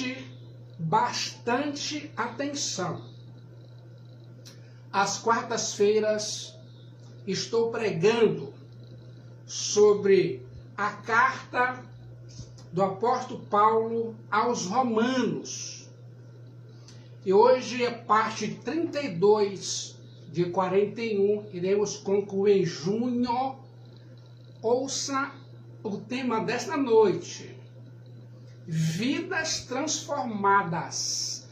preste bastante atenção. Às quartas-feiras estou pregando sobre a carta do apóstolo Paulo aos Romanos. E hoje é parte 32 de 41, iremos concluir em junho. Ouça o tema desta noite: vidas transformadas,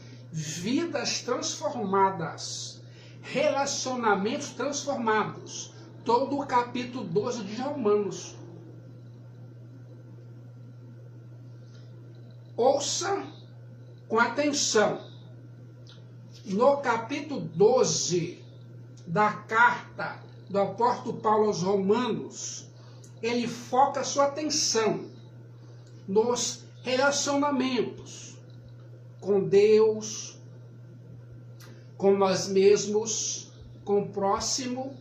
relacionamentos transformados. Todo o capítulo 12 de Romanos. Ouça com atenção. No capítulo 12 da carta do apóstolo Paulo aos Romanos, ele foca sua atenção nos relacionamentos com Deus, com nós mesmos, com o próximo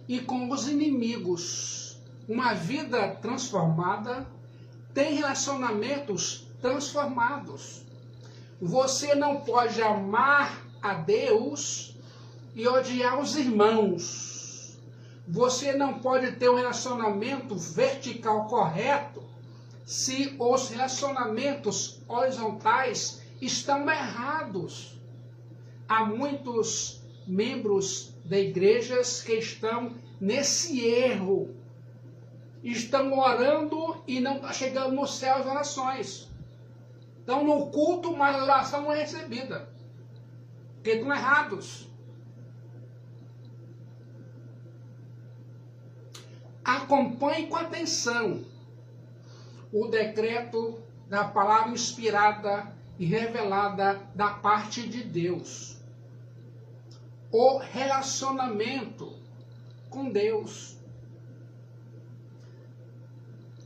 e com os inimigos. Uma vida transformada tem relacionamentos transformados. Você não pode amar a Deus e odiar os irmãos. Você não pode ter um relacionamento vertical correto se os relacionamentos horizontais estão errados. Há muitos membros de igrejas que estão nesse erro. Estão orando e não está chegando no céu as orações. Estão no culto, mas a oração não é recebida. Porque estão errados. Acompanhe com atenção o decreto da palavra inspirada e revelada da parte de Deus. O relacionamento com Deus.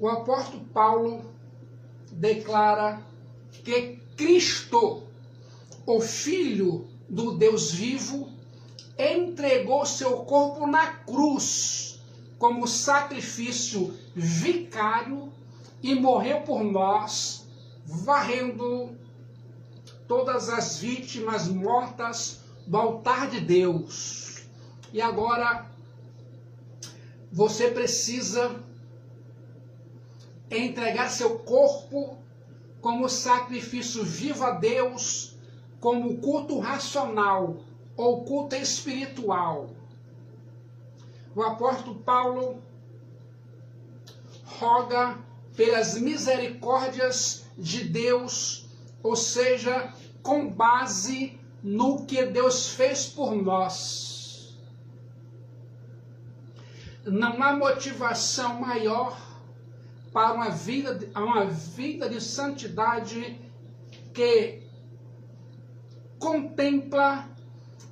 O apóstolo Paulo declara que Cristo, o Filho do Deus vivo, entregou seu corpo na cruz como sacrifício vicário e morreu por nós, varrendo todas as vítimas mortas do altar de Deus. E agora você precisa entregar seu corpo como sacrifício vivo a Deus, como culto racional ou culto espiritual. O apóstolo Paulo roga pelas misericórdias de Deus, ou seja, com base no que Deus fez por nós. Não há motivação maior para uma vida de santidade que contempla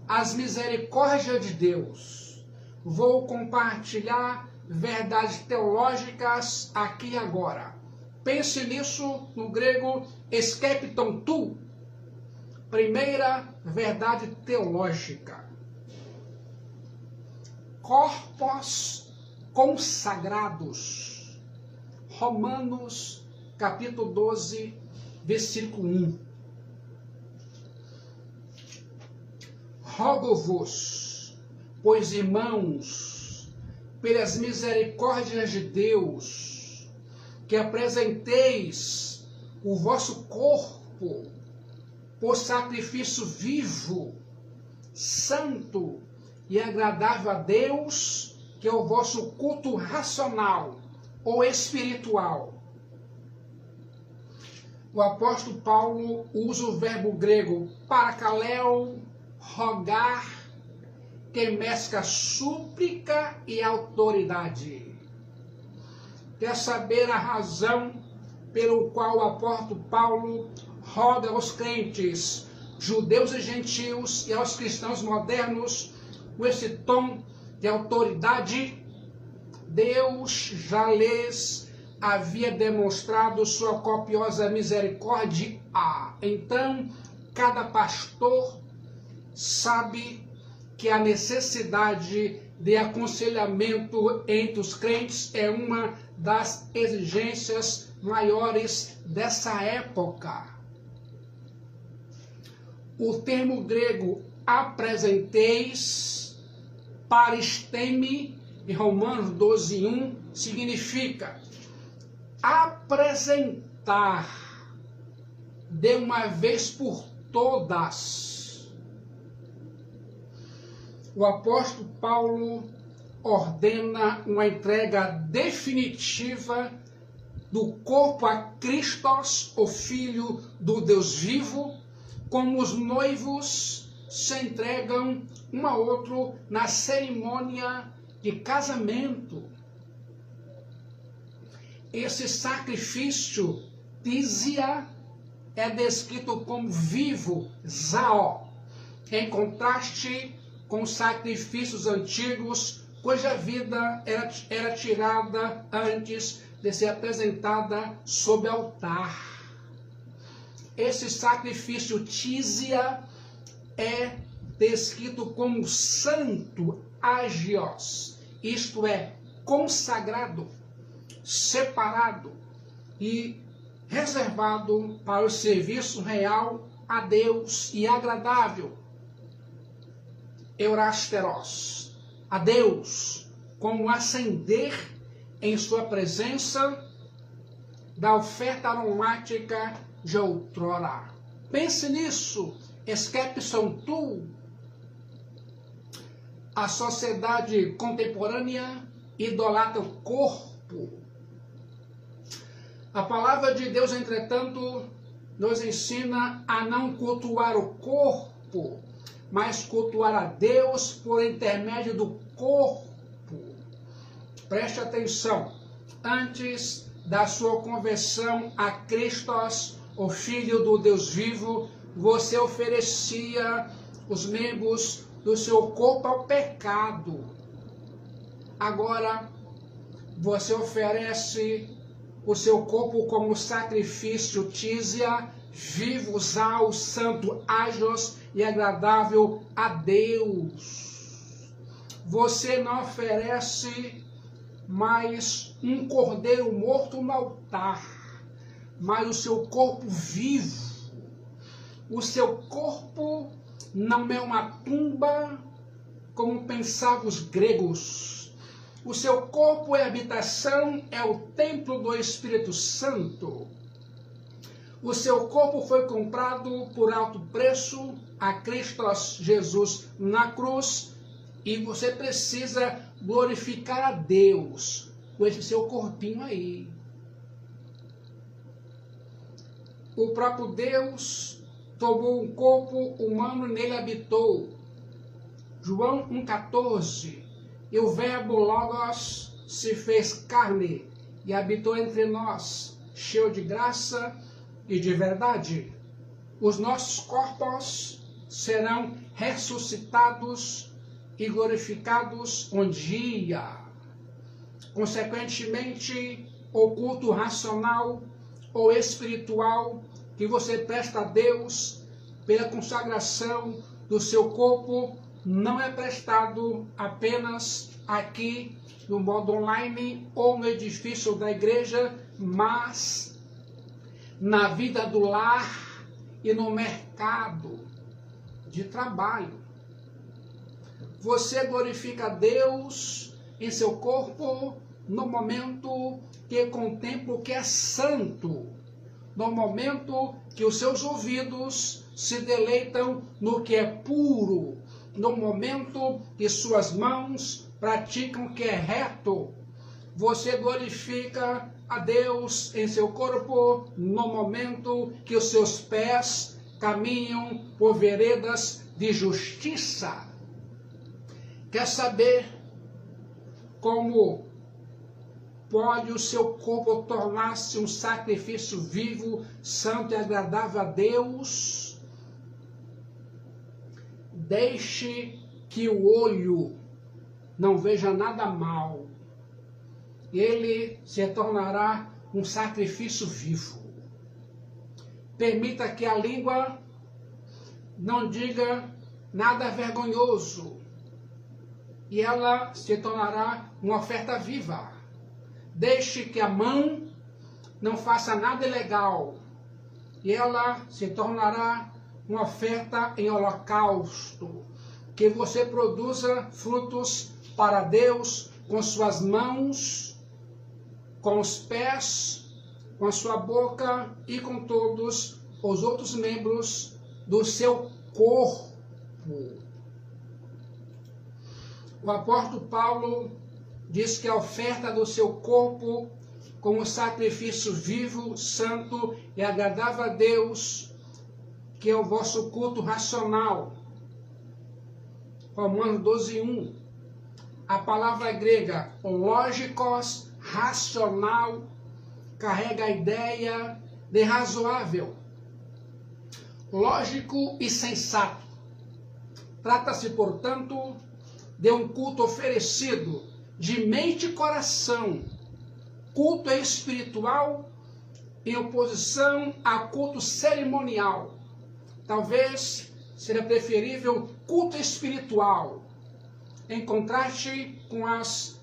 as misericórdias de Deus. Vou compartilhar verdades teológicas aqui e agora. Pense nisso no grego skepton tu. Primeira verdade teológica. Corpos consagrados. Romanos, capítulo 12, versículo 1. Rogo-vos, pois, irmãos, pelas misericórdias de Deus, que apresenteis o vosso corpo por sacrifício vivo, santo e agradável a Deus, que é o vosso culto racional ou espiritual. O apóstolo Paulo usa o verbo grego parakaleo, rogar, que mescla súplica e autoridade. Quer saber a razão pelo qual o apóstolo Paulo roga aos crentes, judeus e gentios, e aos cristãos modernos, com esse tom de autoridade? Deus já lhes havia demonstrado sua copiosa misericórdia. Então, cada pastor sabe que a necessidade de aconselhamento entre os crentes é uma das exigências maiores dessa época. O termo grego apresenteis, paristeme, em Romanos 12:1, significa apresentar de uma vez por todas. O apóstolo Paulo ordena uma entrega definitiva do corpo a Cristo, o Filho do Deus vivo, como os noivos se entregam um ao outro na cerimônia de casamento. Esse sacrifício, tísia, é descrito como vivo, zao, em contraste com os sacrifícios antigos, cuja vida era tirada antes de ser apresentada sob altar. Esse sacrifício tísia é descrito como santo agios, isto é, consagrado, separado e reservado para o serviço real a Deus e agradável. Eurasteros, a Deus, como ascender em sua presença da oferta aromática de outrora. Pense nisso, esquepson tu. A sociedade contemporânea idolatra o corpo. A palavra de Deus, entretanto, nos ensina a não cultuar o corpo, mas cultuar a Deus por intermédio do corpo. Preste atenção, antes da sua conversão a Cristo, o Filho do Deus vivo, você oferecia os membros do seu corpo ao pecado. Agora, você oferece o seu corpo como sacrifício tísia, vivo, zao, santo, agios e agradável a Deus. Você não oferece mais um cordeiro morto no altar, mas o seu corpo vivo. O seu corpo não é uma tumba, como pensavam os gregos. O seu corpo é habitação, é o templo do Espírito Santo. O seu corpo foi comprado por alto preço a Cristo Jesus na cruz, e você precisa glorificar a Deus com esse seu corpinho aí. O próprio Deus tomou um corpo humano e nele habitou. João 1,14. E o verbo Logos se fez carne e habitou entre nós, cheio de graça e de verdade. Os nossos corpos serão ressuscitados e glorificados um dia. Consequentemente, o culto racional ou espiritual que você presta a Deus pela consagração do seu corpo não é prestado apenas aqui no modo online ou no edifício da igreja, mas na vida do lar e no mercado de trabalho. Você glorifica a Deus em seu corpo no momento que contempla o que é santo, no momento que os seus ouvidos se deleitam no que é puro, no momento que suas mãos praticam o que é reto. Você glorifica a Deus em seu corpo no momento que os seus pés caminham por veredas de justiça. Quer saber como pode o seu corpo tornar-se um sacrifício vivo, santo e agradável a Deus? Deixe que o olho não veja nada mal. Ele se tornará um sacrifício vivo. Permita que a língua não diga nada vergonhoso, e ela se tornará uma oferta viva. Deixe que a mão não faça nada ilegal, e ela se tornará uma oferta em holocausto, que você produza frutos para Deus com suas mãos, com os pés, com a sua boca e com todos os outros membros do seu corpo. O apóstolo Paulo diz que a oferta do seu corpo como sacrifício vivo, santo e agradável a Deus, que é o vosso culto racional. Romanos 12:1. A palavra grega lógicos, racional, carrega a ideia de razoável, lógico e sensato. Trata-se, portanto, de um culto oferecido de mente e coração, culto espiritual em oposição a culto cerimonial. Talvez seria preferível culto espiritual, em contraste com as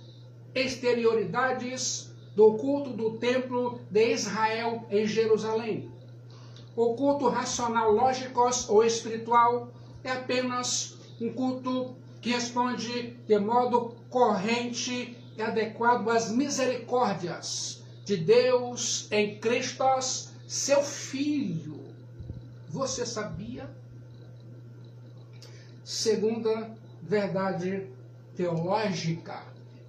exterioridades do culto do templo de Israel em Jerusalém. O culto racional, lógicos ou espiritual é apenas um culto que responde de modo corrente e adequado às misericórdias de Deus em Cristo, seu Filho. Você sabia? Segunda verdade teológica: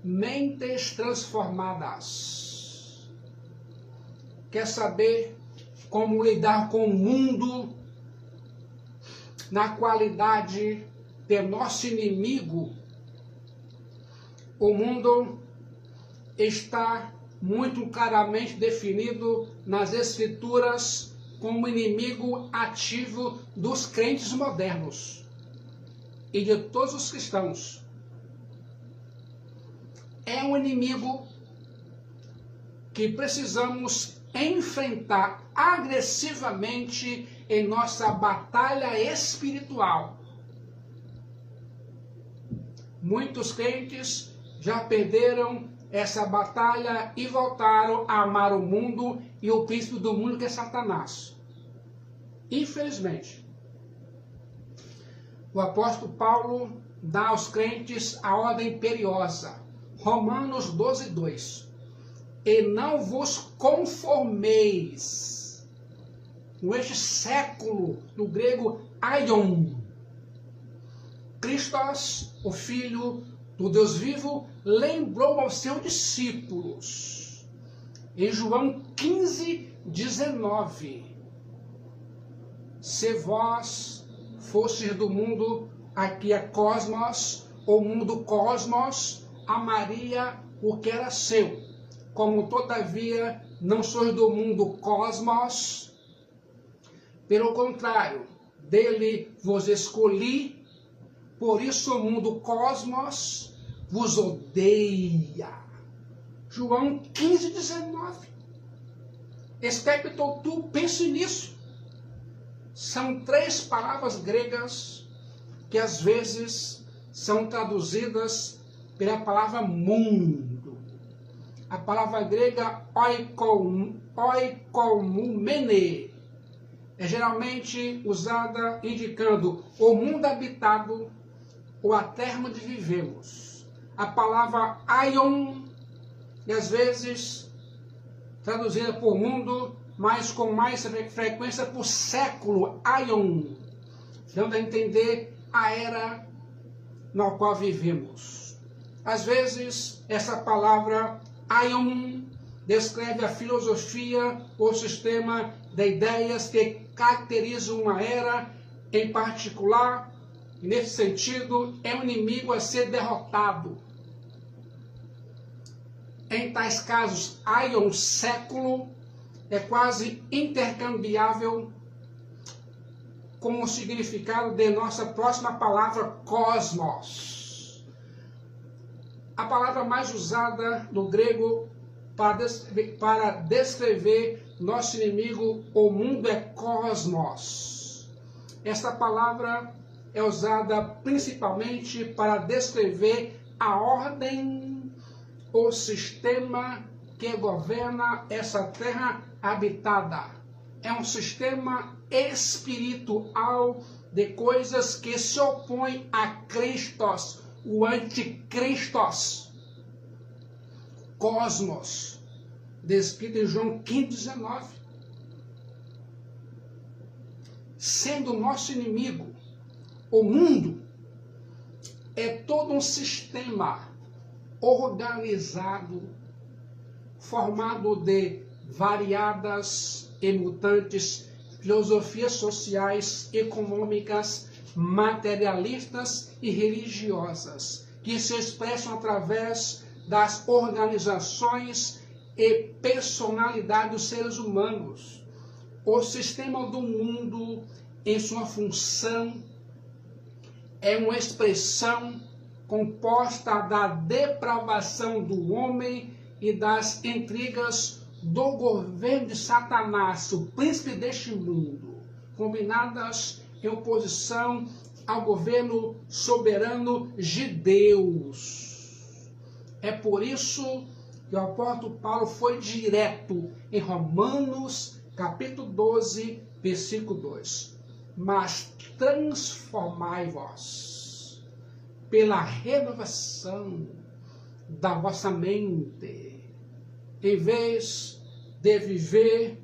mentes transformadas. Quer saber como lidar com o mundo na qualidade de nosso inimigo? O mundo está muito claramente definido nas Escrituras como inimigo ativo dos crentes modernos e de todos os cristãos. É um inimigo que precisamos enfrentar agressivamente em nossa batalha espiritual. Muitos crentes já perderam essa batalha e voltaram a amar o mundo e o príncipe do mundo, que é Satanás. Infelizmente, o apóstolo Paulo dá aos crentes a ordem imperiosa. Romanos 12:2. E não vos conformeis com este século, no grego aion. Christos, o Filho do Deus vivo, lembrou aos seus discípulos, em João 15:19, se vós fosseis do mundo, aqui é cosmos, o mundo cosmos, amaria o que era seu. Como todavia não sois do mundo cosmos, pelo contrário, dele vos escolhi, por isso o mundo cosmos vos odeia. João 15:19. Expecto tu, pense nisso. São 3 palavras gregas que às vezes são traduzidas pela palavra mundo. A palavra grega oikoumene é geralmente usada indicando o mundo habitado ou a terra onde vivemos. A palavra aion é às vezes traduzida por mundo, mas com mais frequência por século, aion, dando a entender a era na qual vivemos. Às vezes, essa palavra aion descreve a filosofia ou sistema de ideias que caracterizam uma era em particular. E nesse sentido, é um inimigo a ser derrotado. Em tais casos, aion, século, é quase intercambiável com o significado de nossa próxima palavra, cosmos. A palavra mais usada no grego para descrever nosso inimigo, o mundo, é cosmos. Esta palavra é usada principalmente para descrever a ordem, o sistema que governa essa terra habitada. É um sistema espiritual de coisas que se opõem a Cristos, o anticristos. Cosmos, descrito em João 15:19. Sendo nosso inimigo, o mundo é todo um sistema organizado, formado de variadas e mutantes filosofias sociais, econômicas, materialistas e religiosas, que se expressam através das organizações e personalidade dos seres humanos. O sistema do mundo, em sua função, é uma expressão composta da depravação do homem e das intrigas do governo de Satanás, o príncipe deste mundo, combinadas em oposição ao governo soberano de Deus. É por isso que o apóstolo Paulo foi direto em Romanos, capítulo 12, versículo 2. Mas transformai-vos pela renovação da vossa mente, em vez de viver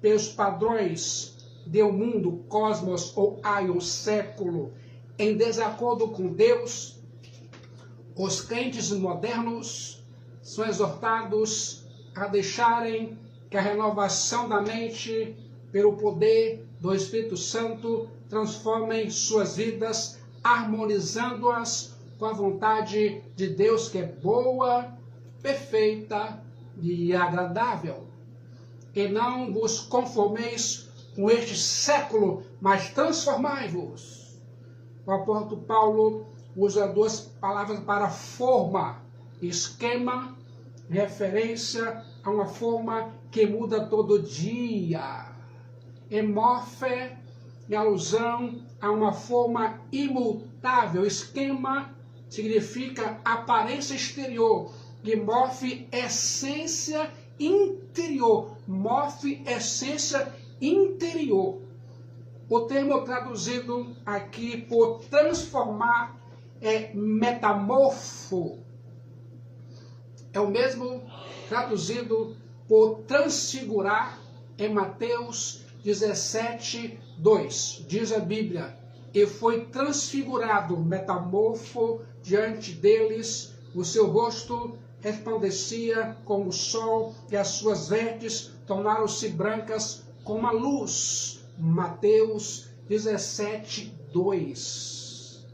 pelos padrões do mundo, cosmos ou aion, século, em desacordo com Deus. Os crentes modernos são exortados a deixarem que a renovação da mente, pelo poder do Espírito Santo, transforme suas vidas, harmonizando-as com a vontade de Deus, que é boa, perfeita e agradável. E não vos conformeis com este século, mas transformai-vos. O apóstolo Paulo usa duas palavras para forma: esquema, referência a uma forma que muda todo dia. E morfe, em alusão a uma forma imutável. Esquema significa aparência exterior, e morfe, essência interior. Morfe, essência interior. O termo traduzido aqui por transformar é metamorfo. É o mesmo traduzido por transfigurar em Mateus 17, 2. Diz a Bíblia: e foi transfigurado, metamorfo, diante deles, o seu rosto resplandecia como o sol, e as suas vestes tornaram-se brancas como a luz. Mateus 17, 2.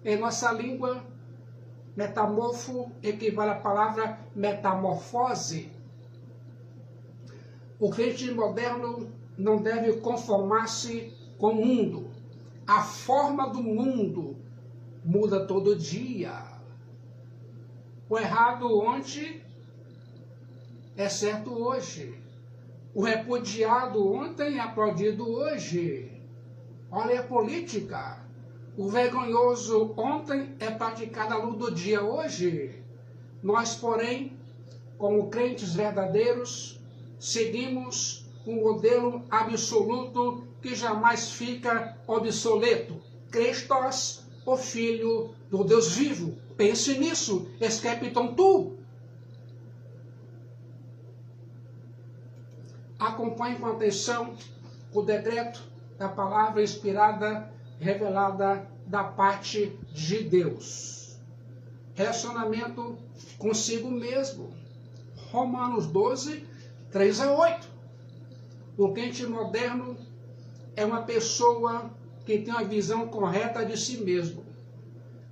Em nossa língua, metamorfo equivale à palavra metamorfose. O crente moderno não deve conformar-se com o mundo. A forma do mundo muda todo dia. O errado ontem é certo hoje. O repudiado ontem é aplaudido hoje. Olha a política. O vergonhoso ontem é praticado à luz do dia hoje. Nós, porém, como crentes verdadeiros, seguimos um modelo absoluto que jamais fica obsoleto. Cristos, o Filho do Deus vivo. Pense nisso, esquepiton tu. Acompanhe com atenção o decreto da palavra inspirada, revelada da parte de Deus. Relacionamento consigo mesmo. Romanos 12, 3 a 8. O crente moderno é uma pessoa que tem uma visão correta de si mesmo.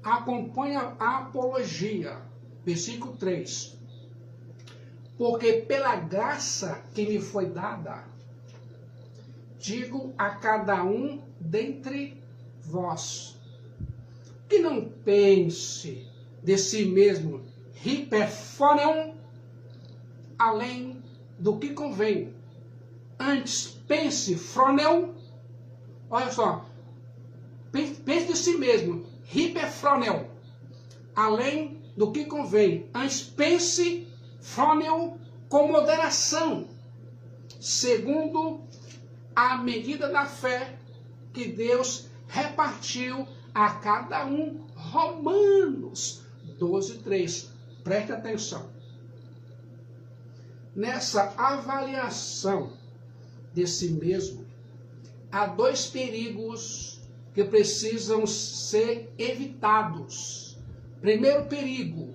Acompanha a apologia, versículo 3. Porque pela graça que me foi dada, digo a cada um dentre vós, que não pense de si mesmo hiperfonion, além do que convém. Antes pense fronel, olha só, pense de si mesmo, hiperfronel, além do que convém. Antes pense fronel com moderação, segundo à medida da fé que Deus repartiu a cada um. Romanos 12:3. Preste atenção. Nessa avaliação de si mesmo, há dois perigos que precisam ser evitados. Primeiro perigo,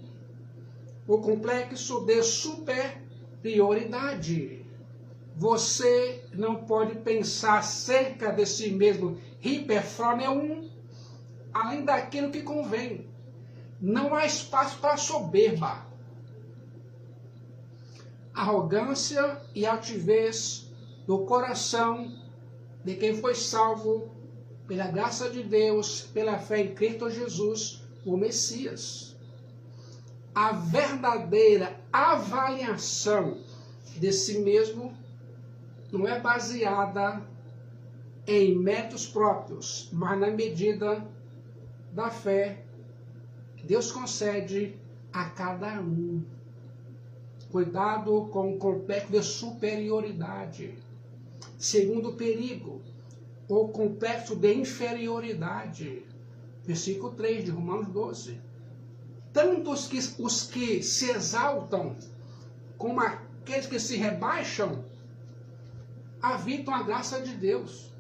o complexo de superioridade. Você não pode pensar acerca de si mesmo hiperfroneum, além daquilo que convém. Não há espaço para soberba, arrogância e altivez do coração de quem foi salvo pela graça de Deus, pela fé em Cristo Jesus, o Messias. A verdadeira avaliação de si mesmo não é baseada em métodos próprios, mas na medida da fé que Deus concede a cada um. Cuidado com o complexo de superioridade. Segundo perigo, o complexo de inferioridade. Versículo 3 de Romanos 12. Tanto os que se exaltam, como aqueles que se rebaixam, habitam a graça de Deus.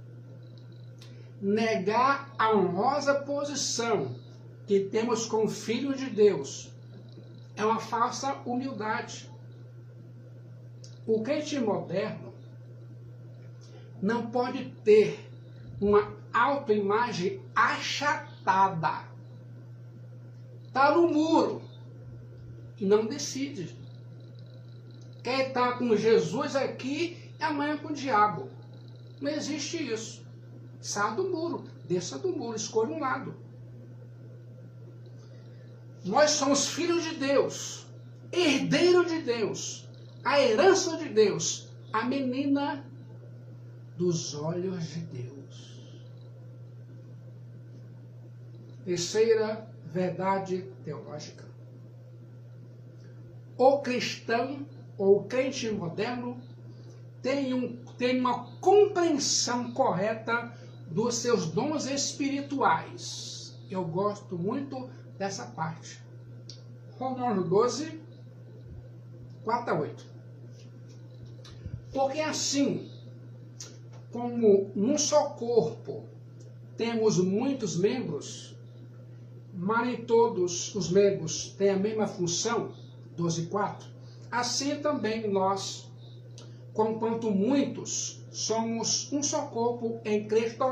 Negar a honrosa posição que temos com o Filho de Deus é uma falsa humildade. O crente moderno não pode ter uma autoimagem achatada. Está no muro e não decide. Quer estar com Jesus aqui e amanhã com o diabo. Não existe isso. Saia do muro, desça do muro, escolha um lado. Nós somos filhos de Deus, herdeiro de Deus, a herança de Deus, a menina dos olhos de Deus. Terceira verdade teológica. O cristão ou o crente moderno tem uma compreensão correta dos seus dons espirituais. Eu gosto muito dessa parte. Romanos 12, 4 a 8. Porque assim, como num só corpo temos muitos membros, mas nem todos os membros têm a mesma função, 12:4, assim também nós, conquanto muitos, somos um só corpo em Cristo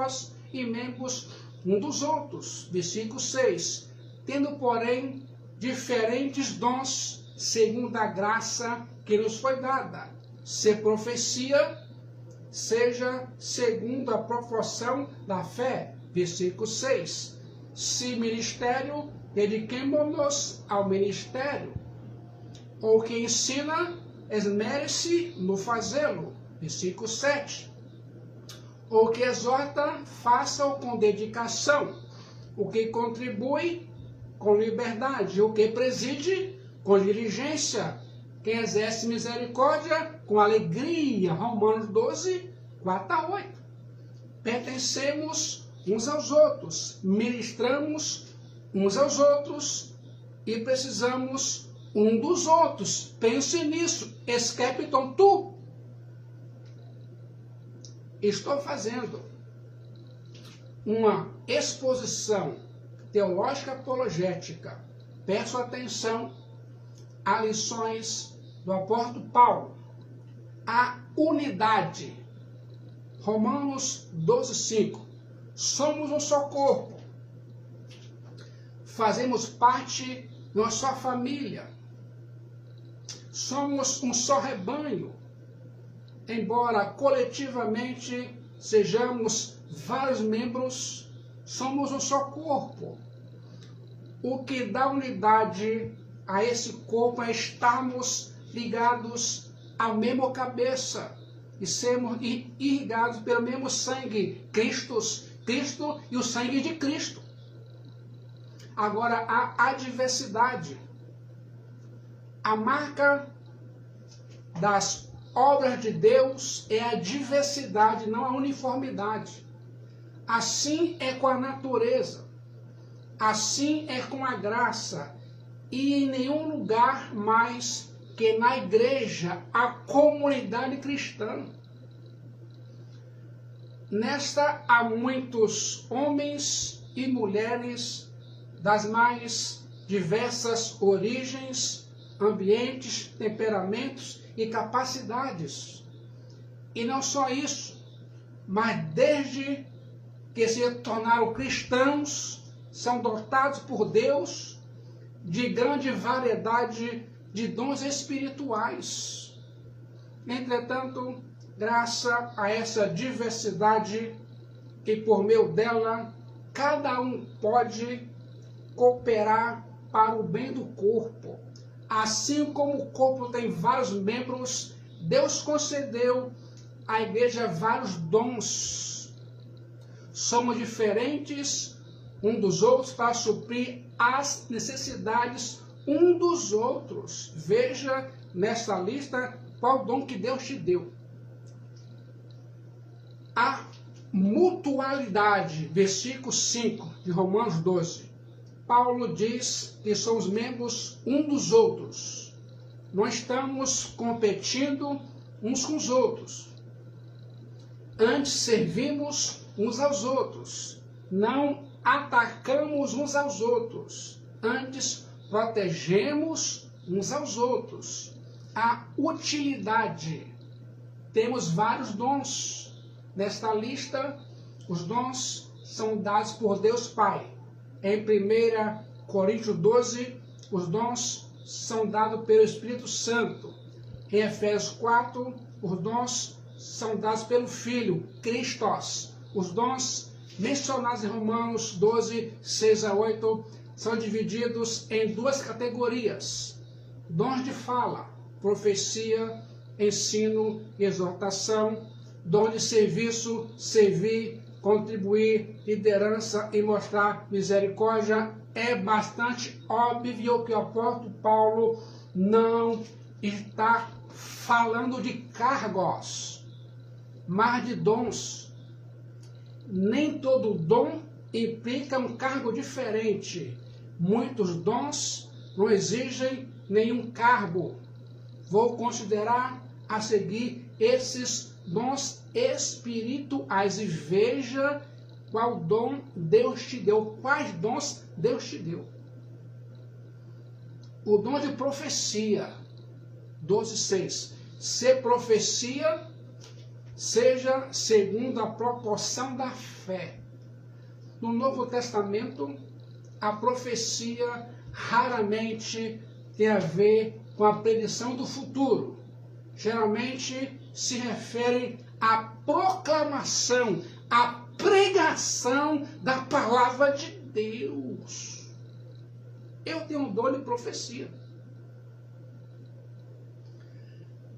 e membros um dos outros. Versículo 6. Tendo, porém, diferentes dons, segundo a graça que nos foi dada. Se profecia, seja segundo a proporção da fé. Versículo 6. Se ministério, dediquemo-nos ao ministério. Ou que ensina, esmere-se no fazê-lo. Versículo 7. O que exorta, faça-o com dedicação. O que contribui, com liberdade. O que preside, com diligência. Quem exerce misericórdia, com alegria. Romanos 12, 4 a 8. Pertencemos uns aos outros, ministramos uns aos outros e precisamos um dos outros. Pense nisso. Escapiton tu. Estou fazendo uma exposição teológica apologética. Peço atenção a lições do apóstolo Paulo. A unidade. Romanos 12, 5. Somos um só corpo. Fazemos parte de uma só família. Somos um só rebanho. Embora coletivamente sejamos vários membros, somos um só corpo. O que dá unidade a esse corpo é estarmos ligados à mesma cabeça e sermos irrigados pelo mesmo sangue, Cristo e o sangue de Cristo. Agora, a adversidade, a marca das obras de Deus é a diversidade, não a uniformidade. Assim é com a natureza, assim é com a graça, e em nenhum lugar mais que na igreja, a comunidade cristã. Nesta há muitos homens e mulheres das mais diversas origens, ambientes, temperamentos e capacidades. E não só isso, mas desde que se tornaram cristãos, são dotados por Deus de grande variedade de dons espirituais. Entretanto, graças a essa diversidade, que por meio dela, cada um pode cooperar para o bem do corpo. Assim como o corpo tem vários membros, Deus concedeu à igreja vários dons. Somos diferentes um dos outros para suprir as necessidades um dos outros. Veja nesta lista qual dom que Deus te deu. A mutualidade, versículo 5 de Romanos 12. Paulo diz que somos membros um dos outros. Não estamos competindo uns com os outros. Antes servimos uns aos outros. Não atacamos uns aos outros. Antes protegemos uns aos outros. A utilidade. Temos vários dons. Nesta lista, os dons são dados por Deus Pai. Em 1 Coríntios 12, os dons são dados pelo Espírito Santo. Em Efésios 4, os dons são dados pelo Filho, Christos. Os dons mencionados em Romanos 12, 6 a 8, são divididos em duas categorias. Dons de fala, profecia, ensino e exortação. Dom de serviço, servir, contribuir, liderança e mostrar misericórdia. É bastante óbvio que o apóstolo Paulo não está falando de cargos, mas de dons. Nem todo dom implica um cargo diferente. Muitos dons não exigem nenhum cargo. Vou considerar a seguir esses dons espirituais e veja qual dom Deus te deu, quais dons Deus te deu. O dom de profecia, 12:6. Se profecia, seja segundo a proporção da fé. No Novo Testamento, a profecia raramente tem a ver com a predição do futuro. Geralmente se refere à proclamação, à pregação da palavra de Deus. Eu tenho um dom de profecia.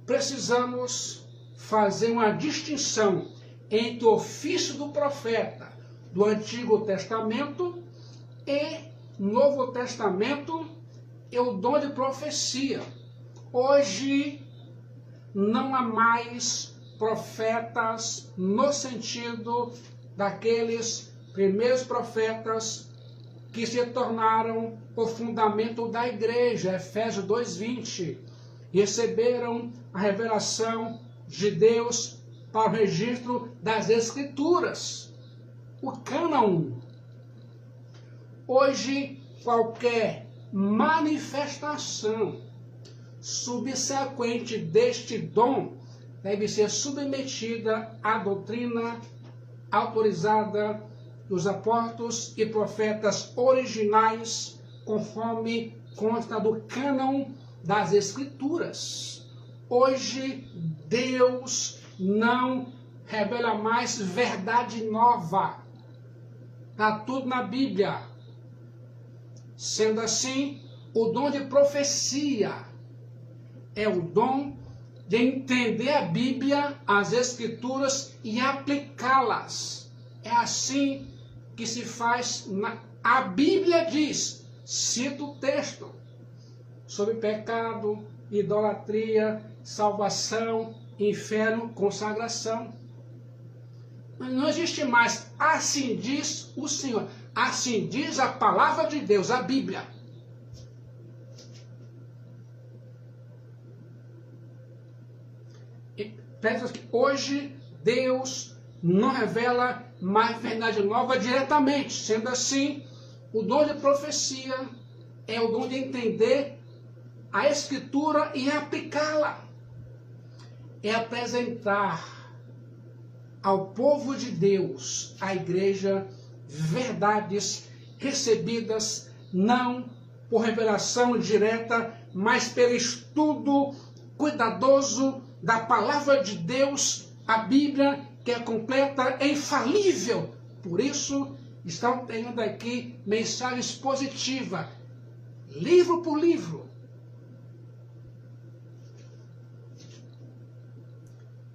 Precisamos fazer uma distinção entre o ofício do profeta do Antigo Testamento e Novo Testamento e o dom de profecia. Hoje não há mais profetas no sentido daqueles primeiros profetas que se tornaram o fundamento da igreja, Efésios 2:20. Receberam a revelação de Deus para o registro das Escrituras, o cânon. Hoje, qualquer manifestação subsequente deste dom deve ser submetida à doutrina autorizada dos apóstolos e profetas originais, conforme consta do cânon das Escrituras. Hoje, Deus não revela mais verdade nova. Está tudo na Bíblia. Sendo assim, o dom de profecia é o dom de entender a Bíblia, as Escrituras e aplicá-las. É assim que se faz. A Bíblia diz, cita o texto, sobre pecado, idolatria, salvação, inferno, consagração. Mas não existe mais. Assim diz o Senhor. Assim diz a palavra de Deus, a Bíblia. Hoje Deus não revela mais verdade nova diretamente. Sendo assim, o dom de profecia é o dom de entender a Escritura e aplicá-la. É apresentar ao povo de Deus, à igreja, verdades recebidas não por revelação direta, mas pelo estudo cuidadoso da palavra de Deus, a Bíblia, que é completa, é infalível. Por isso, estão tendo aqui mensagens positivas, livro por livro.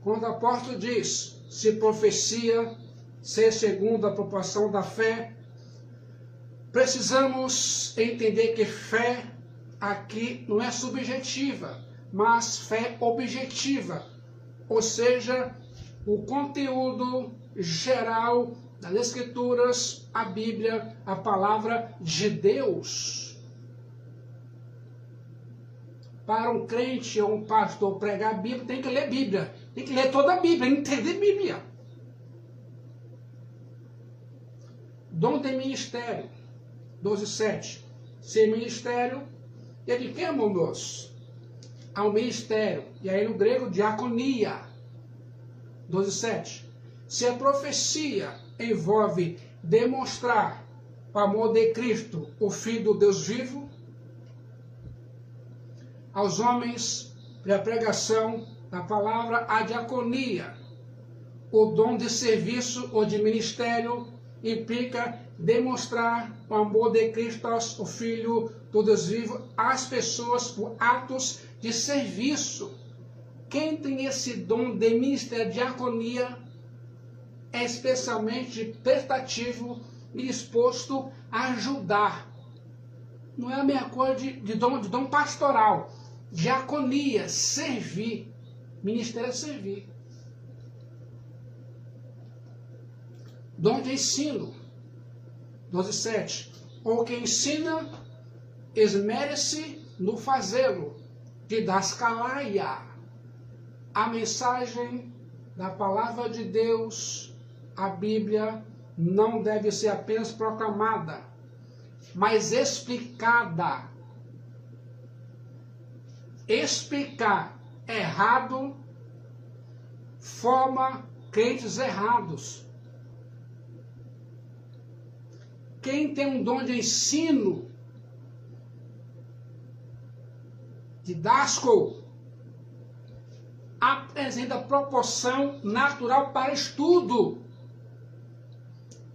Quando o apóstolo diz, se profecia ser segundo a proporção da fé, precisamos entender que fé aqui não é subjetiva, mas fé objetiva, ou seja, o conteúdo geral das Escrituras, a Bíblia, a palavra de Deus. Para um crente ou um pastor pregar a Bíblia, tem que ler Bíblia, tem que ler toda a Bíblia, entender Bíblia. Dom de ministério, 12:7. Ser ministério é de quem, irmãos? Ao ministério, e aí no grego, diaconia, 12:7. Se a profecia envolve demonstrar o amor de Cristo, o Filho do Deus vivo, aos homens, pela pregação da palavra, a diaconia, o dom de serviço ou de ministério, implica demonstrar o amor de Cristo, o Filho do Deus vivo, às pessoas por atos de serviço. Quem tem esse dom de ministério, diaconia, é especialmente prestativo e disposto a ajudar. Não é a mesma coisa de dom pastoral. Diaconia, servir. Ministério é servir. Dom de ensino, 12:7. Ou que ensina, esmere-se no fazê-lo, didascalaia. A mensagem da palavra de Deus, a Bíblia, não deve ser apenas proclamada, mas explicada. Explicar errado forma crentes errados. Quem tem um dom de ensino, didasco, apresenta proporção natural para estudo.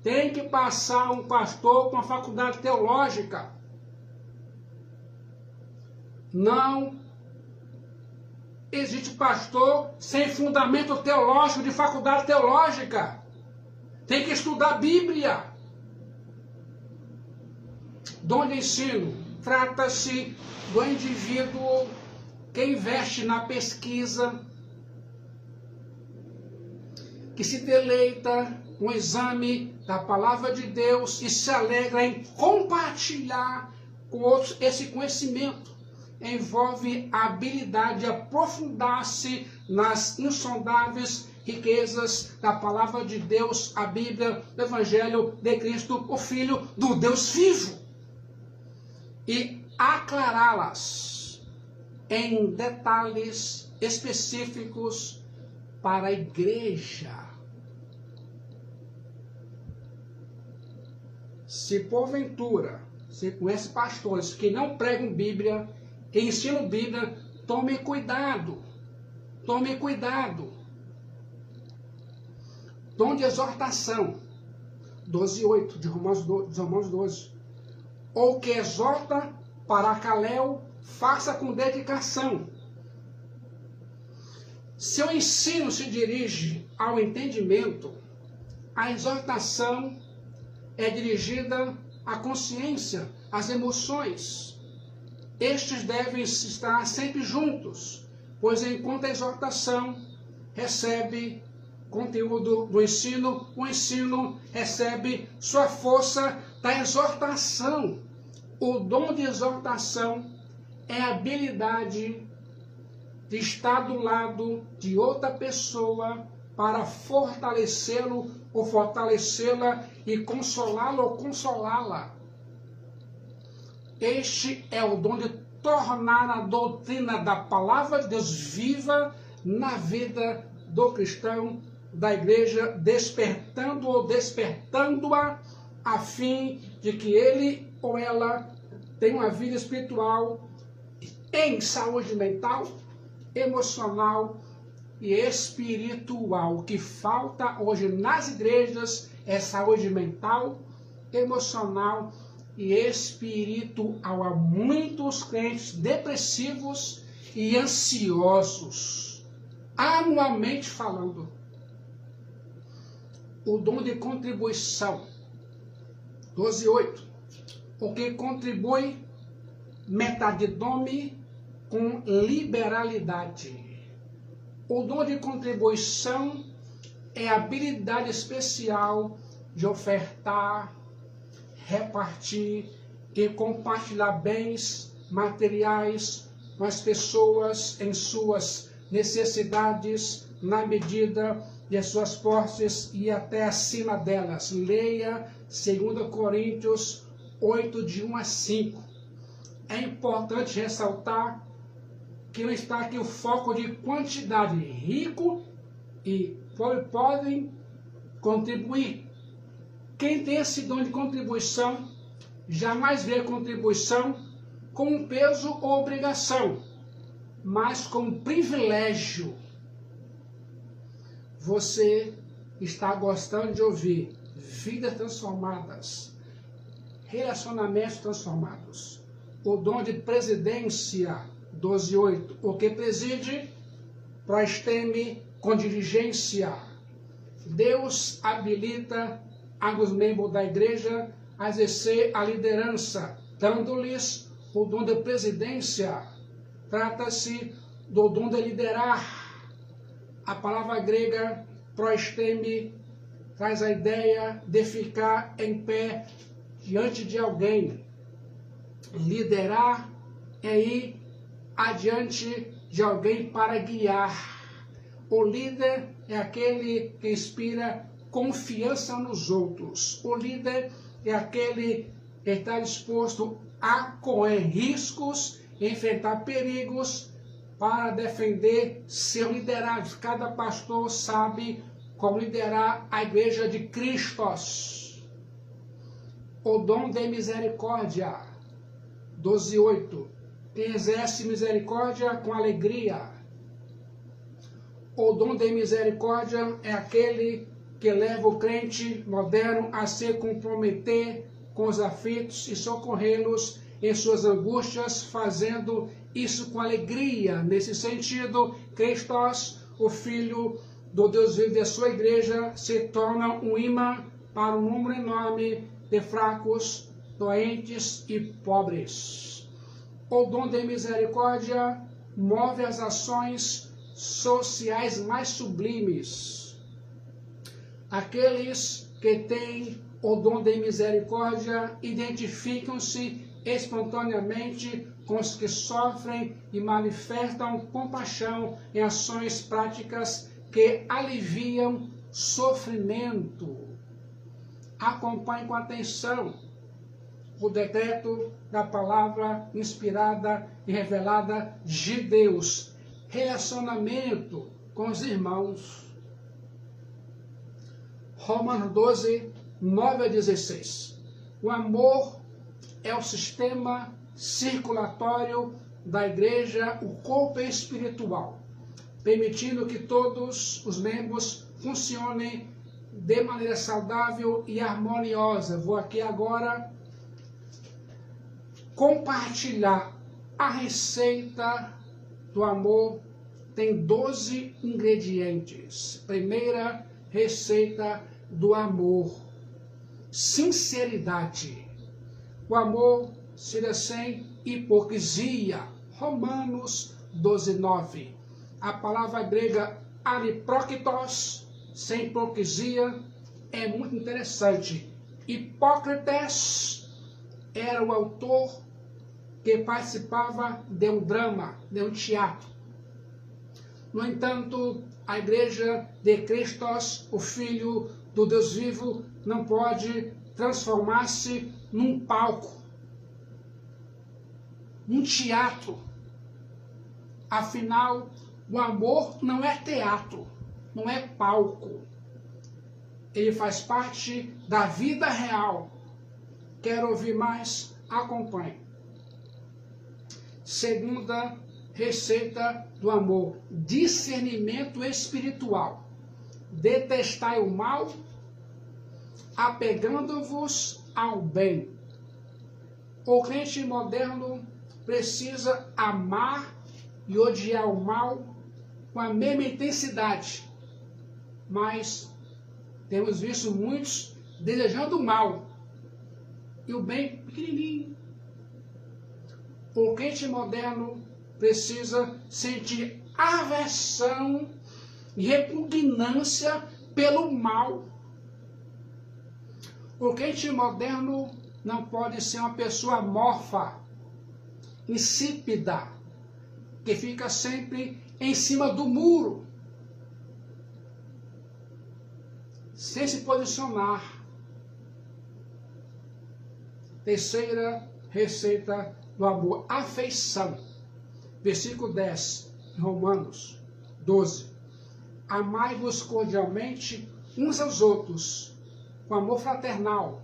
Tem que passar um pastor com a faculdade teológica. Não existe pastor sem fundamento teológico de faculdade teológica. Tem que estudar a Bíblia. Dom de ensino, trata-se do indivíduo que investe na pesquisa, que se deleita com o exame da palavra de Deus e se alegra em compartilhar com outros esse conhecimento. Envolve a habilidade de aprofundar-se nas insondáveis riquezas da palavra de Deus, a Bíblia, o Evangelho de Cristo, o Filho do Deus vivo, e aclará-las em detalhes específicos para a igreja. Se porventura você conhece pastores que não pregam Bíblia, que ensinam Bíblia, tome cuidado. Tome cuidado. Dom de exortação, 12:8 de Romanos 12. Ou que exorta para Caléu, faça com dedicação. Se o ensino se dirige ao entendimento, a exortação é dirigida à consciência, às emoções. Estes devem estar sempre juntos, pois enquanto a exortação recebe conteúdo do ensino, o ensino recebe sua força da exortação. O dom de exortação é a habilidade de estar do lado de outra pessoa para fortalecê-lo ou fortalecê-la e consolá-lo ou consolá-la. Este é o dom de tornar a doutrina da palavra de Deus viva na vida do cristão, da igreja, despertando ou despertando-a, a fim de que ele ou ela tenha uma vida espiritual em saúde mental, emocional e espiritual. O que falta hoje nas igrejas é saúde mental, emocional e espiritual. Há muitos crentes depressivos e ansiosos, anualmente falando. O dom de contribuição, 12:8. O que contribui metadidome com liberalidade. O dom de contribuição é a habilidade especial de ofertar, repartir e compartilhar bens materiais com as pessoas em suas necessidades, na medida de suas posses e até acima delas. Leia 2 Coríntios 8, de 1 a 5. É importante ressaltar que não está aqui o foco de quantidade. Rico e pobre podem contribuir. Quem tem esse dom de contribuição jamais vê a contribuição como um peso ou obrigação, mas como privilégio. Você está gostando de ouvir vidas transformadas, relacionamentos transformados. O dom de presidência, 12:8. O que preside, proesteme com diligência. Deus habilita alguns membros da igreja a exercer a liderança, dando-lhes o dom de presidência. Trata-se do dom de liderar. A palavra grega proesteme traz a ideia de ficar em pé diante de alguém. Liderar é ir adiante de alguém para guiar. O líder é aquele que inspira confiança nos outros. O líder é aquele que está disposto a correr riscos, enfrentar perigos para defender seu liderado. Cada pastor sabe como liderar a igreja de Cristo. O dom de misericórdia, 12:8. Quem exerce misericórdia com alegria. O dom de misericórdia é aquele que leva o crente moderno a se comprometer com os aflitos e socorrê-los em suas angústias, fazendo isso com alegria. Nesse sentido, Cristo, o Filho do Deus vivo da sua igreja, se torna um imã para um número enorme de fracos, doentes e pobres. O dom de misericórdia move as ações sociais mais sublimes. Aqueles que têm o dom de misericórdia identificam-se espontaneamente com os que sofrem e manifestam compaixão em ações práticas que aliviam sofrimento. Acompanhe com atenção o decreto da palavra inspirada e revelada de Deus. Relacionamento com os irmãos. Romanos 12, 9 a 16. O amor é o sistema circulatório da igreja, o corpo espiritual, permitindo que todos os membros funcionem de maneira saudável e harmoniosa. Vou aqui agora compartilhar a receita do amor. Tem 12 ingredientes. Primeira receita do amor: sinceridade. O amor seja sem hipocrisia. Romanos 12, 9. A palavra grega Aripróquitos, sem hipocrisia, é muito interessante. Hipócrates era o autor que participava de um drama, de um teatro. No entanto, a Igreja de Cristo, o Filho do Deus vivo, não pode transformar-se num palco, num teatro. Afinal, o amor não é teatro, não é palco. Ele faz parte da vida real. Quer ouvir mais? Acompanhe. Segunda receita do amor: discernimento espiritual. Detestai o mal, apegando-vos ao bem. O crente moderno precisa amar e odiar o mal com a mesma intensidade, mas temos visto muitos desejando o mal e o bem pequenininho. O crente moderno precisa sentir aversão e repugnância pelo mal. O crente moderno não pode ser uma pessoa amorfa, insípida, que fica sempre em cima do muro, sem se posicionar. Terceira receita do amor: afeição. Versículo 10, Romanos 12. Amai-vos cordialmente uns aos outros, com amor fraternal.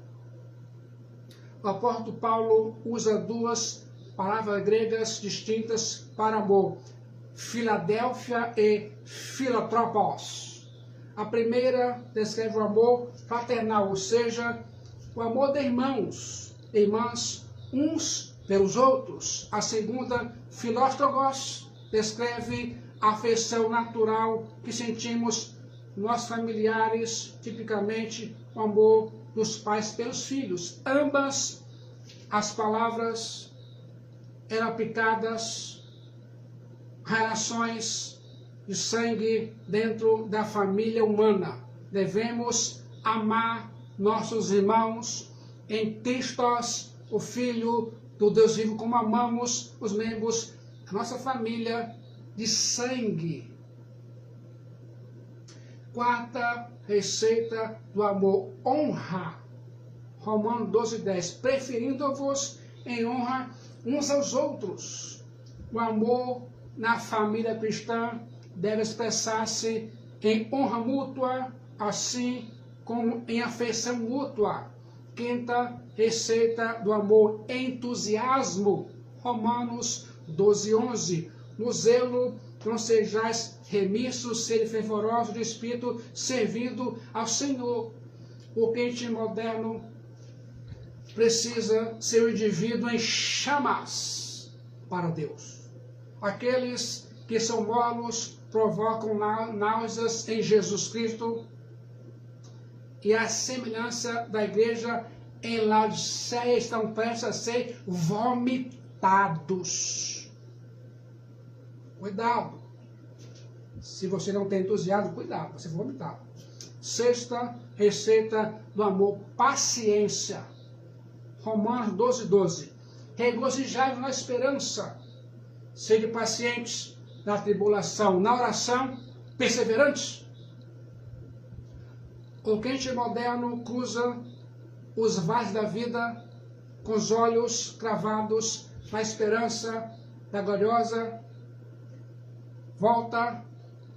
O apóstolo Paulo usa duas palavras gregas distintas para amor: Filadélfia e Filotropos. A primeira descreve o amor fraternal, ou seja, o amor de irmãos, irmãs, uns pelos outros. A segunda, Filóstrogos, descreve a afeição natural que sentimos nossos familiares, tipicamente o amor dos pais pelos filhos. Ambas as palavras eram aplicadas a relações de sangue dentro da família humana. Devemos amar nossos irmãos em Cristo, o Filho do Deus vivo, como amamos os membros da nossa família de sangue. Quarta receita do amor: honra. Romanos 12:10. Preferindo-vos em honra uns aos outros. O amor na família cristã deve expressar-se em honra mútua, assim como em afeição mútua. Quinta receita do amor: entusiasmo. Romanos 12:11. No zelo não sejais remissos, sede fervorosos de espírito, servindo ao Senhor. O crente moderno precisa ser um indivíduo em chamas para Deus. Aqueles que são mornos provocam náuseas em Jesus Cristo, e a semelhança da igreja em Laodiceia estão prestes a ser vomitados. Cuidado. Se você não tem entusiasmo, cuidado, você vai vomitar. Sexta receita do amor: paciência. Romanos 12:12. Regozijai-vos na esperança, sede pacientes na tribulação, na oração, perseverantes. O crente moderno cruza os vales da vida com os olhos cravados na esperança da gloriosa volta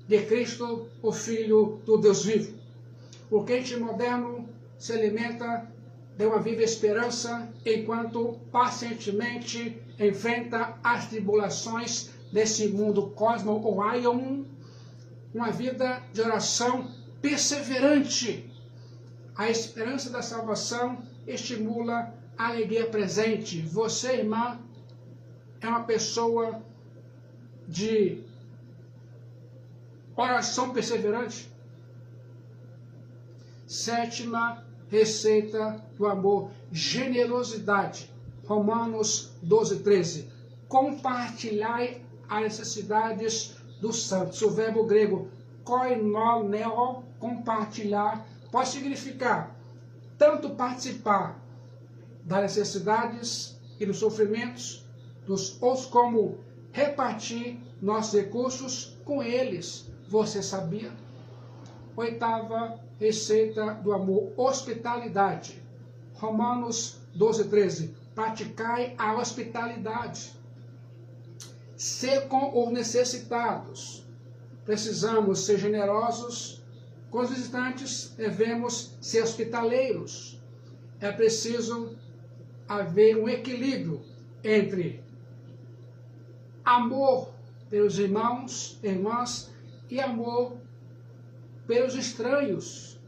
de Cristo, o Filho do Deus vivo. O crente moderno se alimenta de uma viva esperança enquanto pacientemente enfrenta as tribulações desse mundo cosmo ou aion, uma vida de oração perseverante. A esperança da salvação estimula a alegria presente. Você, irmã, é uma pessoa de oração perseverante? Sétima receita do amor: generosidade. Romanos 12:13. Compartilhai as necessidades dos santos. O verbo grego koinoneo, compartilhar, pode significar tanto participar das necessidades e dos sofrimentos dos outros, como repartir nossos recursos com eles. Você sabia? Oitava receita do amor, hospitalidade. Romanos 12:13. Praticai a hospitalidade. Ser com os necessitados. Precisamos ser generosos com os visitantes, devemos ser hospitaleiros. É preciso haver um equilíbrio entre amor pelos irmãos, irmãs, e amor pelos estranhos.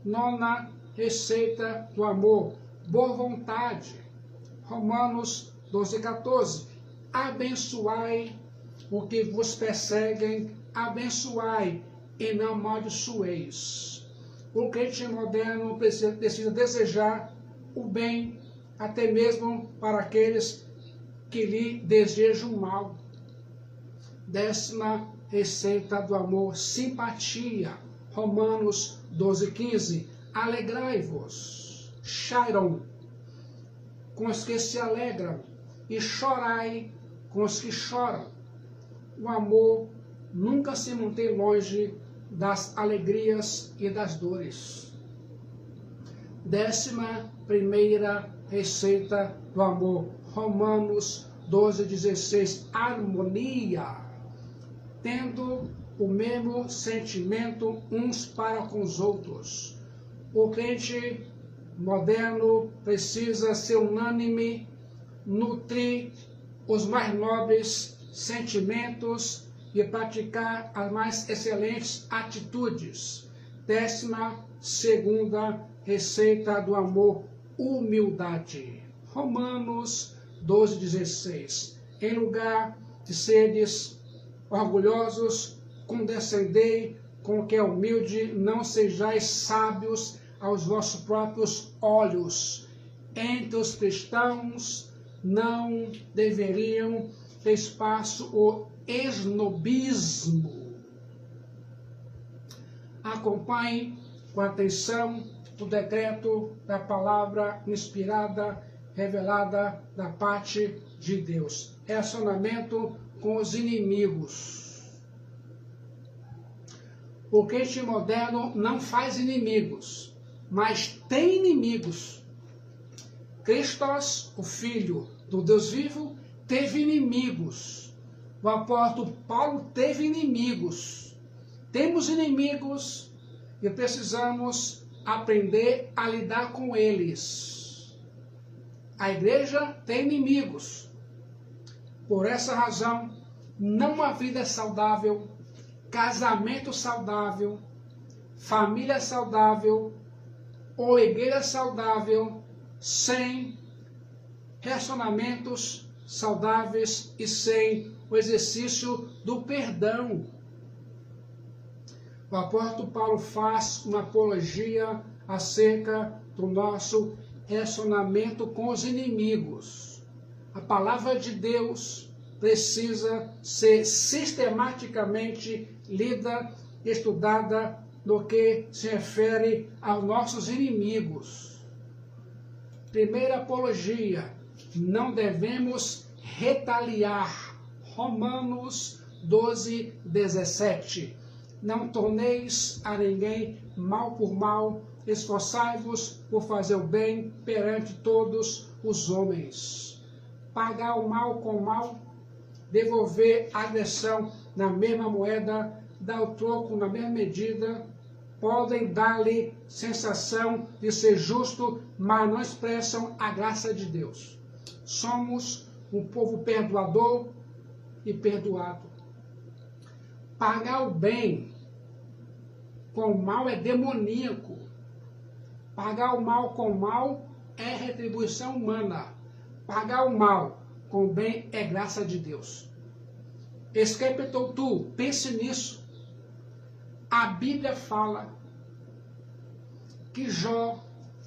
Nona receita do amor, boa vontade. Romanos 12:14. Abençoai o que vos perseguem, abençoai e não amaldiçoeis. O crente moderno precisa desejar o bem, até mesmo para aqueles que lhe desejam mal. Décima receita do amor, simpatia. Romanos 12:15. Alegrai-vos, chairon, com os que se alegram, e chorai com os que choram. O amor nunca se mantém longe das alegrias e das dores. 11ª receita do amor, Romanos 12:16. Harmonia, tendo o mesmo sentimento uns para com os outros. O crente moderno precisa ser unânime, nutrir os mais nobres sentimentos e praticar as mais excelentes atitudes. 12ª receita do amor, humildade. Romanos 12:16. Em lugar de seres orgulhosos, condescendei com o que é humilde, não sejais sábios aos vossos próprios olhos. Entre os cristãos não deveriam ter espaço o esnobismo. Acompanhe com atenção o decreto da palavra inspirada, revelada da parte de Deus. Relacionamento com os inimigos. O crente moderno não faz inimigos, mas tem inimigos. Cristos, o Filho do Deus vivo, teve inimigos. O apóstolo Paulo teve inimigos. Temos inimigos e precisamos aprender a lidar com eles. A igreja tem inimigos. Por essa razão, não há vida saudável, casamento saudável, família saudável ou igreja saudável sem relacionamentos saudáveis e sem o exercício do perdão. O apóstolo Paulo faz uma apologia acerca do nosso relacionamento com os inimigos. A palavra de Deus precisa ser sistematicamente lida, estudada no que se refere aos nossos inimigos. Primeira apologia, não devemos retaliar. Romanos 12:17. Não torneis a ninguém mal por mal, esforçai-vos por fazer o bem perante todos os homens. Pagar o mal com o mal, devolver a agressão na mesma moeda, dar o troco na mesma medida, podem dar-lhe sensação de ser justo, mas não expressam a graça de Deus. Somos um povo perdoador e perdoado. Pagar o bem com o mal é demoníaco. Pagar o mal com o mal é retribuição humana. Pagar o mal com o bem é graça de Deus. Esquepetou tu, pense nisso. A Bíblia fala que Jó,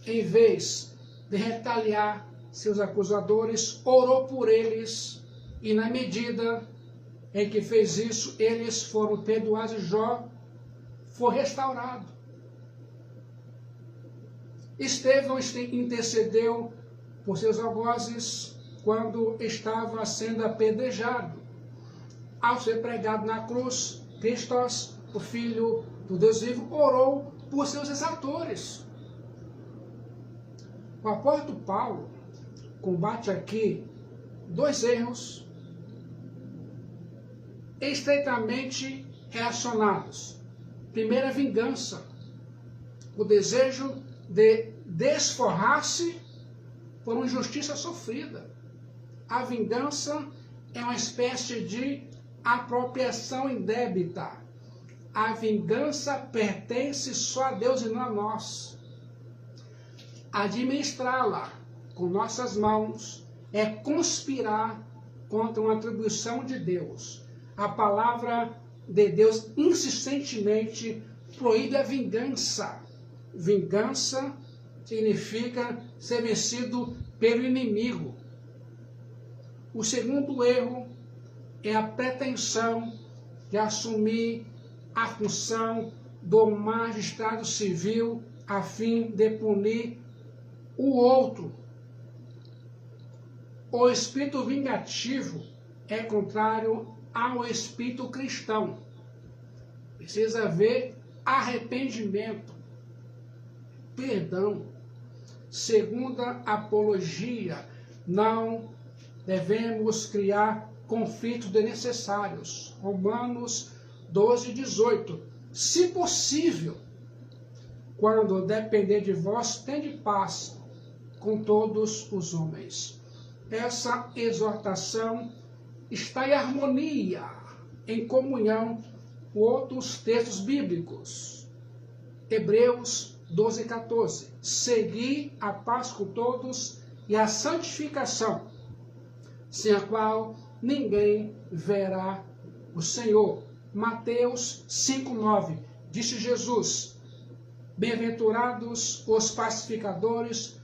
em vez de retaliar seus acusadores, orou por eles, e na medida em que fez isso, eles foram perdoados. Jó foi restaurado. Estevão intercedeu por seus algozes quando estava sendo apedrejado. Ao ser pregado na cruz, Cristo, o Filho do Deus vivo, orou por seus exatores. O apóstolo Paulo combate aqui dois erros estreitamente relacionados. Primeiro, a vingança, o desejo de desforrar-se por uma injustiça sofrida. A vingança é uma espécie de apropriação indébita. A vingança pertence só a Deus e não a nós. Administrá-la com nossas mãos é conspirar contra uma atribuição de Deus. A palavra de Deus insistentemente proíbe a vingança. Vingança significa ser vencido pelo inimigo. O segundo erro é a pretensão de assumir a função do magistrado civil a fim de punir o outro. O espírito vingativo é contrário ao espírito cristão. Precisa haver arrependimento, perdão. Segunda apologia, não devemos criar conflitos desnecessários. Romanos 12:18. Se possível, quando depender de vós, tende paz com todos os homens. Essa exortação está em harmonia, em comunhão com outros textos bíblicos. Hebreus 12:14. Segui a paz com todos e a santificação, sem a qual ninguém verá o Senhor. Mateus 5:9. Disse Jesus: bem-aventurados os pacificadores,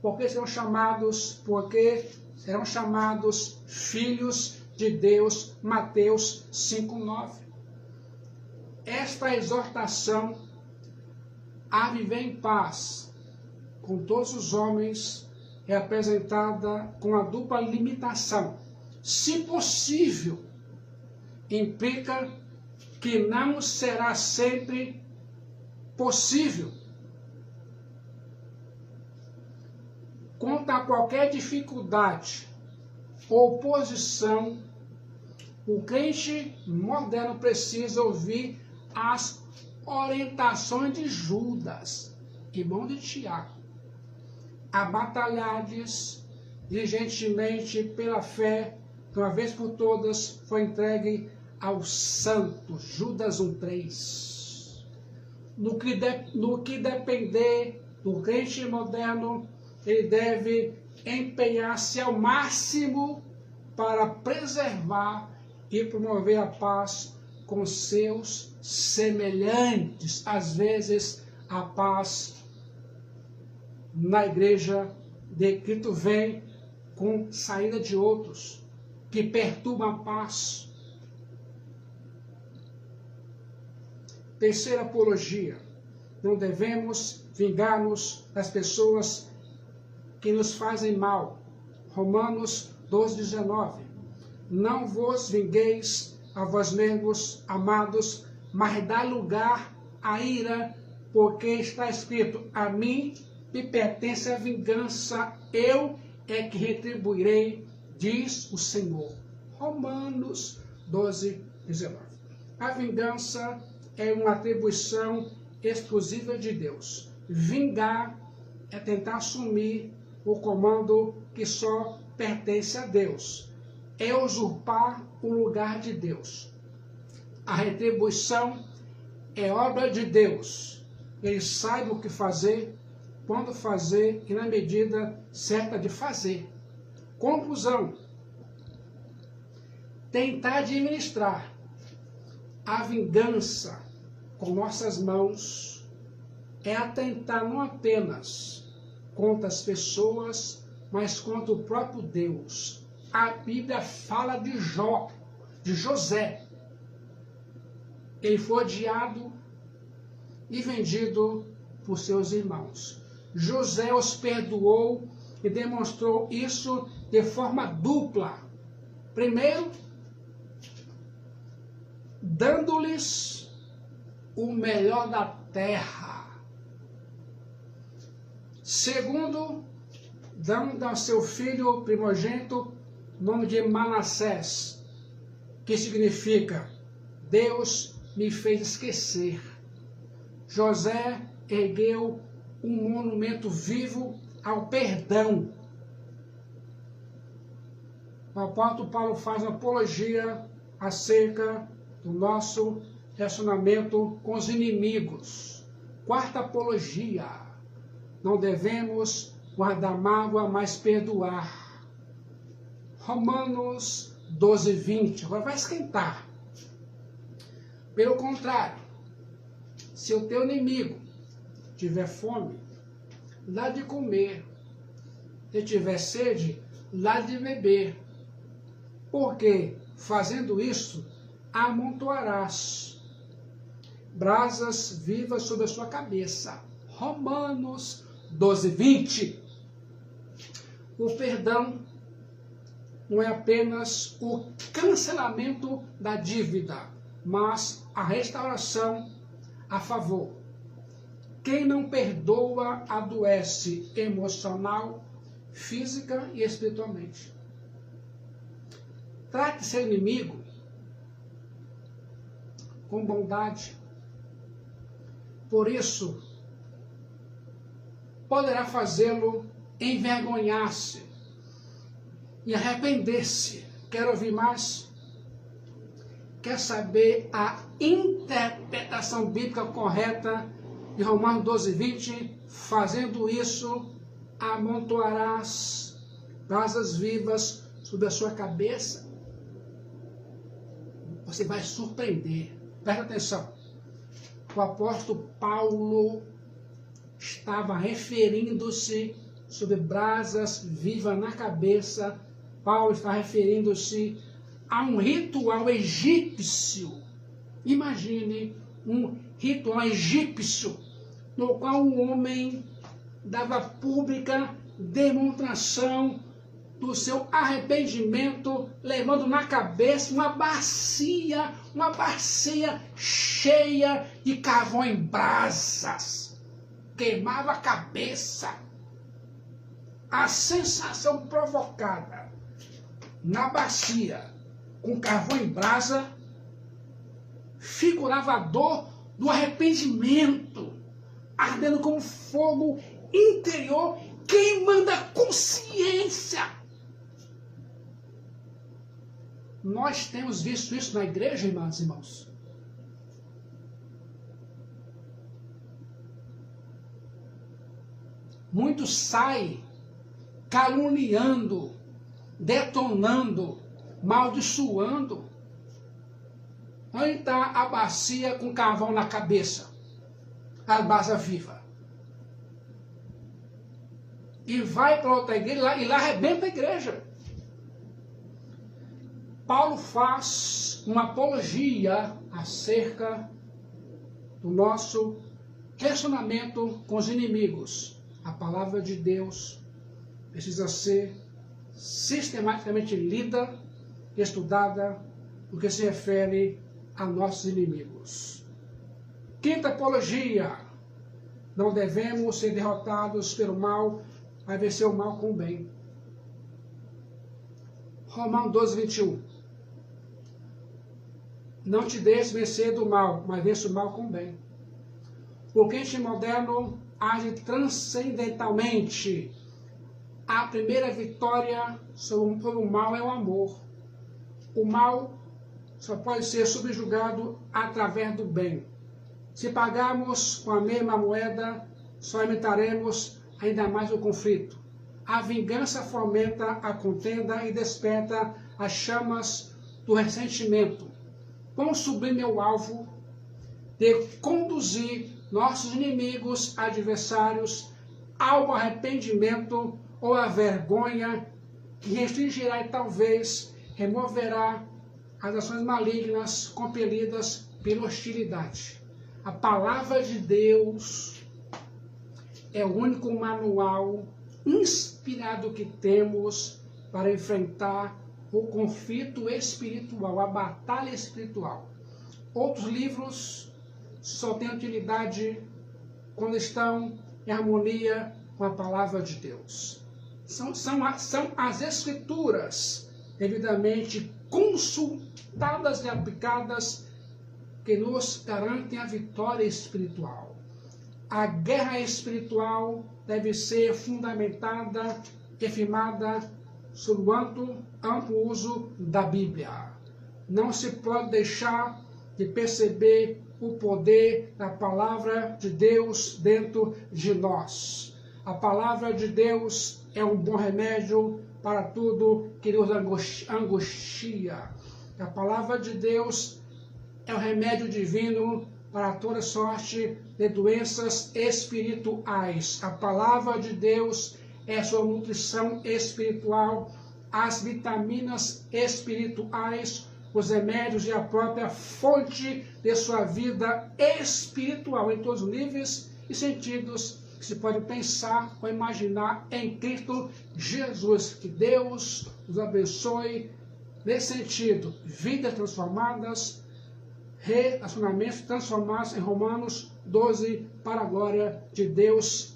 porque serão chamados filhos de Deus. Mateus 5:9. Esta exortação a viver em paz com todos os homens é apresentada com a dupla limitação. Se possível, implica que não será sempre possível. Contra qualquer dificuldade ou oposição, o crente moderno precisa ouvir as orientações de Judas, irmão de Tiago. Abatalhades diligentemente pela fé, que uma vez por todas foi entregue aos santos. Judas 1:3. No que depender do crente moderno, ele deve empenhar-se ao máximo para preservar e promover a paz com seus semelhantes. Às vezes, a paz na igreja de Cristo vem com saída de outros que perturbam a paz. Terceira apologia: não devemos vingar-nos das pessoas que nos fazem mal. Romanos 12:19. Não vos vingueis a vós mesmos, amados, mas dai lugar à ira, porque está escrito: a mim me pertence a vingança, eu é que retribuirei, diz o Senhor. Romanos 12:19. A vingança é uma atribuição exclusiva de Deus. Vingar é tentar assumir o comando que só pertence a Deus. É usurpar o lugar de Deus. A retribuição é obra de Deus. Ele sabe o que fazer, quando fazer e na medida certa de fazer. Conclusão: tentar administrar a vingança com nossas mãos é atentar não apenas contra as pessoas, mas contra o próprio Deus. A Bíblia fala de José. Ele foi odiado e vendido por seus irmãos. José os perdoou e demonstrou isso de forma dupla. Primeiro, dando-lhes o melhor da terra. Segundo, dando ao seu filho primogênito o nome de Manassés, que significa Deus me fez esquecer. José ergueu um monumento vivo ao perdão. O apóstolo Paulo faz uma apologia acerca do nosso relacionamento com os inimigos. Quarta apologia: não devemos guardar mágoa, mas perdoar. Romanos 12, 20. Agora vai esquentar. Pelo contrário, se o teu inimigo tiver fome, dá de comer. Se tiver sede, dá de beber. Porque, fazendo isso, amontoarás brasas vivas sobre a sua cabeça. Romanos 12, 20. O perdão não é apenas o cancelamento da dívida, mas a restauração a favor. Quem não perdoa adoece emocional, física e espiritualmente. Trate seu inimigo com bondade. Por isso, poderá fazê-lo envergonhar-se e arrepender-se. Quer ouvir mais? Quer saber a interpretação bíblica correta de Romanos 12, 20? Fazendo isso, amontoarás brasas vivas sobre a sua cabeça. Você vai surpreender. Presta atenção. O apóstolo Paulo estava referindo-se sobre brasas vivas na cabeça. Paulo está referindo-se a um ritual egípcio. Imagine um ritual egípcio no qual um homem dava pública demonstração do seu arrependimento, levando na cabeça uma bacia cheia de carvão em brasas. Queimava a cabeça. A sensação provocada na bacia com carvão em brasa figurava a dor do arrependimento, ardendo como fogo interior, queimando a consciência. Nós temos visto isso na igreja, irmãos e irmãos. Muitos saem caluniando, detonando, maldiçoando. Onde está a bacia com carvão na cabeça? A brasa viva. E vai para outra igreja e lá arrebenta a igreja. Paulo faz uma apologia acerca do nosso relacionamento com os inimigos. A palavra de Deus precisa ser sistematicamente lida, estudada, porque se refere a nossos inimigos. Quinta apologia: não devemos ser derrotados pelo mal, mas vencer o mal com o bem. Romanos 12, 21. Não te deixes vencer do mal, mas vence o mal com o bem. O crente moderno age transcendentalmente. A primeira vitória sobre o mal é o amor. O mal só pode ser subjugado através do bem. Se pagarmos com a mesma moeda, só aumentaremos ainda mais o conflito. A vingança fomenta a contenda e desperta as chamas do ressentimento. Quão sublime é o alvo de conduzir nossos inimigos, adversários, ao arrependimento ou à vergonha, que restringirá e talvez removerá as ações malignas compelidas pela hostilidade. A palavra de Deus é o único manual inspirado que temos para enfrentar o conflito espiritual, a batalha espiritual. Outros livros só têm utilidade quando estão em harmonia com a palavra de Deus. São as escrituras devidamente consultadas e aplicadas que nos garantem a vitória espiritual. A guerra espiritual deve ser fundamentada e firmada sob o amplo uso da Bíblia. Não se pode deixar de perceber o poder da palavra de Deus dentro de nós. A palavra de Deus é um bom remédio para tudo que nos angustia. A palavra de Deus é o remédio divino para toda sorte de doenças espirituais. A palavra de Deus é sua nutrição espiritual, as vitaminas espirituais, os remédios e a própria fonte de sua vida espiritual em todos os níveis e sentidos que se pode pensar ou imaginar em Cristo Jesus. Que Deus nos abençoe nesse sentido. Vidas transformadas, relacionamentos transformados em Romanos 12, para a glória de Deus.